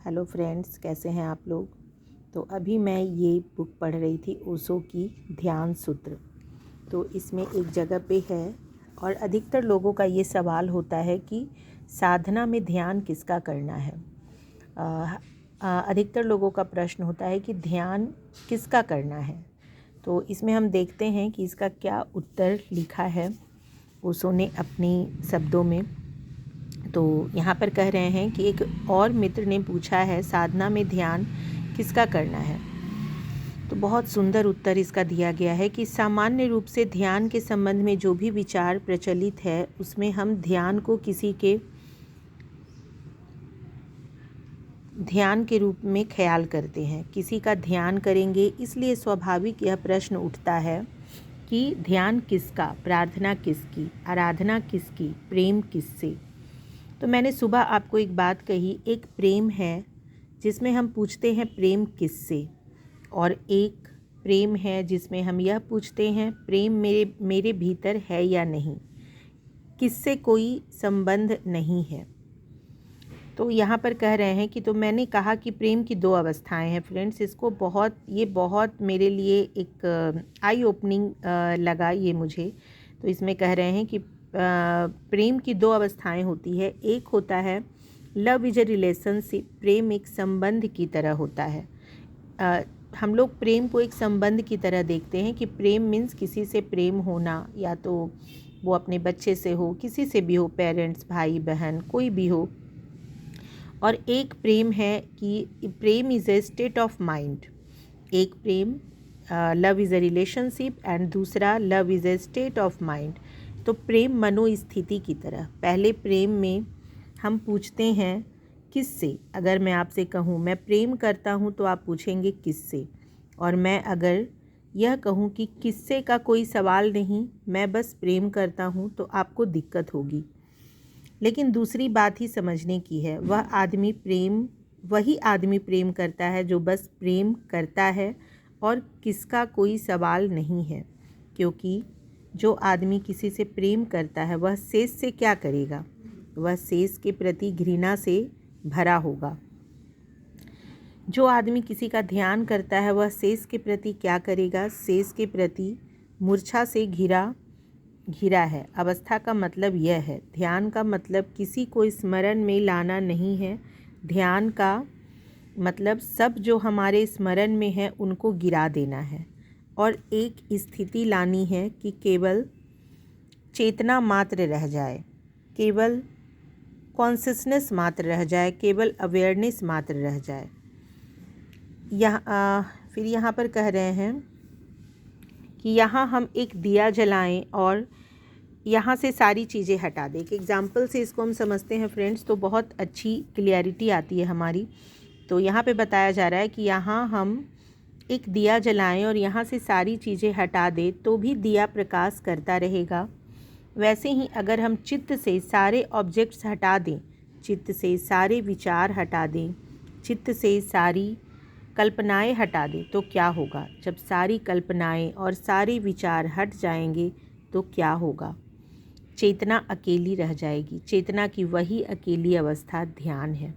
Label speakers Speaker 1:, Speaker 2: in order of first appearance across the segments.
Speaker 1: Hello friends, कैसे हैं आप लोग। तो अभी मैं ये बुक पढ़ रही थी, ओशो की ध्यान सूत्र। तो इसमें एक जगह पे है और अधिकतर लोगों का ये सवाल होता है कि साधना में ध्यान किसका करना है। अधिकतर लोगों का प्रश्न होता है कि ध्यान किसका करना है। तो इसमें हम देखते हैं कि इसका क्या उत्तर लिखा है ओशो ने अपने शब्दों में। तो यहाँ पर कह रहे हैं कि एक और मित्र ने पूछा है, साधना में ध्यान किसका करना है। तो बहुत सुंदर उत्तर इसका दिया गया है कि सामान्य रूप से ध्यान के संबंध में जो भी विचार प्रचलित है उसमें हम ध्यान को किसी के ध्यान के रूप में ख्याल करते हैं, किसी का ध्यान करेंगे। इसलिए स्वाभाविक यह प्रश्न उठता है कि ध्यान किसका, प्रार्थना किसकी, आराधना किसकी, प्रेम किससे। तो मैंने सुबह आपको एक बात कही, एक प्रेम है जिसमें हम पूछते हैं प्रेम किससे, और एक प्रेम है जिसमें हम यह पूछते हैं प्रेम मेरे भीतर है या नहीं, किससे कोई संबंध नहीं है। तो यहाँ पर कह रहे हैं कि तो मैंने कहा कि प्रेम की दो अवस्थाएं हैं फ्रेंड्स। इसको बहुत मेरे लिए एक आई ओपनिंग लगा ये मुझे। तो इसमें कह रहे हैं कि प्रेम की दो अवस्थाएं होती है। एक होता है लव इज ए रिलेशनशिप, प्रेम एक संबंध की तरह होता है। हम लोग प्रेम को एक संबंध की तरह देखते हैं कि प्रेम मीन्स किसी से प्रेम होना, या तो वो अपने बच्चे से हो, किसी से भी हो, पेरेंट्स, भाई बहन, कोई भी हो। और एक प्रेम है कि प्रेम is a state of mind. एक प्रेम love is a relationship and दूसरा love is a state of mind. तो प्रेम मनोस्थिति की तरह। पहले प्रेम में हम पूछते हैं किससे। अगर मैं आपसे कहूँ मैं प्रेम करता हूँ तो आप पूछेंगे किससे, और मैं अगर यह कहूँ कि किससे का कोई सवाल नहीं, मैं बस प्रेम करता हूँ, तो आपको दिक्कत होगी। लेकिन दूसरी बात ही समझने की है, वही आदमी प्रेम करता है जो बस प्रेम करता है और किसका कोई सवाल नहीं है। क्योंकि जो आदमी किसी से प्रेम करता है वह शेष से क्या करेगा, वह शेष के प्रति घृणा से भरा होगा। जो आदमी किसी का ध्यान करता है वह शेष के प्रति क्या करेगा, शेष के प्रति मूर्छा से घिरा है। अवस्था का मतलब यह है। ध्यान का मतलब किसी को स्मरण में लाना नहीं है। ध्यान का मतलब सब जो हमारे स्मरण में है उनको गिरा देना है, और एक स्थिति लानी है कि केवल चेतना मात्र रह जाए, केवल कॉन्शियसनेस मात्र रह जाए, केवल अवेयरनेस मात्र रह जाए। फिर यहाँ पर कह रहे हैं कि यहाँ हम एक दिया जलाएं और यहाँ से सारी चीज़ें हटा दें। एक एग्जाम्पल से इसको हम समझते हैं फ्रेंड्स, तो बहुत अच्छी क्लियरिटी आती है हमारी। तो यहाँ पे बताया जा रहा है कि यहाँ हम एक दिया जलाएं और यहाँ से सारी चीज़ें हटा दें तो भी दिया प्रकाश करता रहेगा। वैसे ही अगर हम चित्त से सारे ऑब्जेक्ट्स हटा दें, चित्त से सारे विचार हटा दें, चित्त से सारी कल्पनाएं हटा दें, तो क्या होगा। जब सारी कल्पनाएं और सारे विचार हट जाएंगे तो क्या होगा, चेतना अकेली रह जाएगी। चेतना की वही अकेली अवस्था ध्यान है।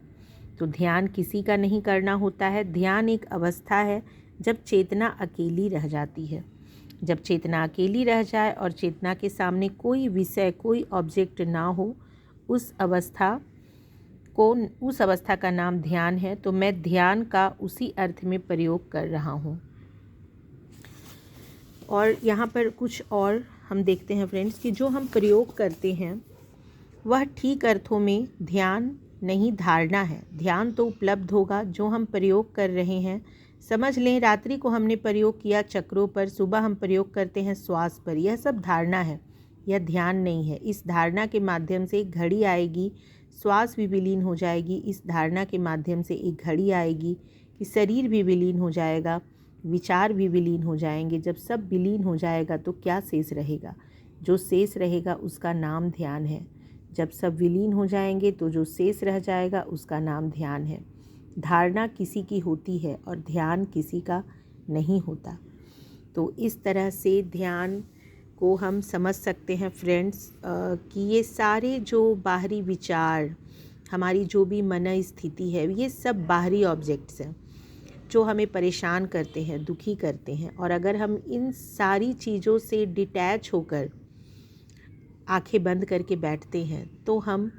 Speaker 1: तो ध्यान किसी का नहीं करना होता है। ध्यान एक अवस्था है जब चेतना अकेली रह जाती है। जब चेतना अकेली रह जाए और चेतना के सामने कोई विषय, कोई ऑब्जेक्ट ना हो, उस अवस्था का नाम ध्यान है। तो मैं ध्यान का उसी अर्थ में प्रयोग कर रहा हूँ। और यहाँ पर कुछ और हम देखते हैं फ्रेंड्स कि जो हम प्रयोग करते हैं वह ठीक अर्थों में ध्यान नहीं, धारणा है। ध्यान तो उपलब्ध होगा जो हम प्रयोग कर रहे हैं। समझ लें, रात्रि को हमने प्रयोग किया चक्रों पर, सुबह हम प्रयोग करते हैं श्वास पर, यह सब धारणा है, यह ध्यान नहीं है। इस धारणा के माध्यम से एक घड़ी आएगी, श्वास भी विलीन हो जाएगी। इस धारणा के माध्यम से एक घड़ी आएगी कि शरीर भी विलीन हो जाएगा, विचार भी विलीन हो जाएंगे। जब सब विलीन हो जाएगा तो क्या शेष रहेगा, जो शेष रहेगा उसका नाम ध्यान है। जब सब विलीन हो जाएंगे तो जो शेष रह जाएगा उसका नाम ध्यान है। धारणा किसी की होती है और ध्यान किसी का नहीं होता। तो इस तरह से ध्यान को हम समझ सकते हैं फ्रेंड्स कि ये सारे जो बाहरी विचार हमारी जो भी मन स्थिति है, ये सब बाहरी ऑब्जेक्ट्स हैं जो हमें परेशान करते हैं, दुखी करते हैं। और अगर हम इन सारी चीज़ों से डिटैच होकर आंखें बंद करके बैठते हैं तो हम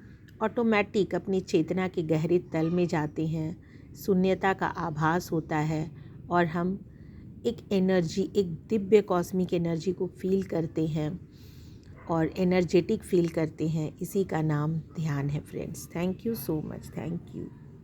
Speaker 1: ऑटोमेटिक अपनी चेतना के गहरे तल में जाते हैं, शून्यता का आभास होता है और हम एक एनर्जी, एक दिव्य कॉस्मिक एनर्जी को फील करते हैं और एनर्जेटिक फील करते हैं। इसी का नाम ध्यान है friends. Thank you so much. Thank you.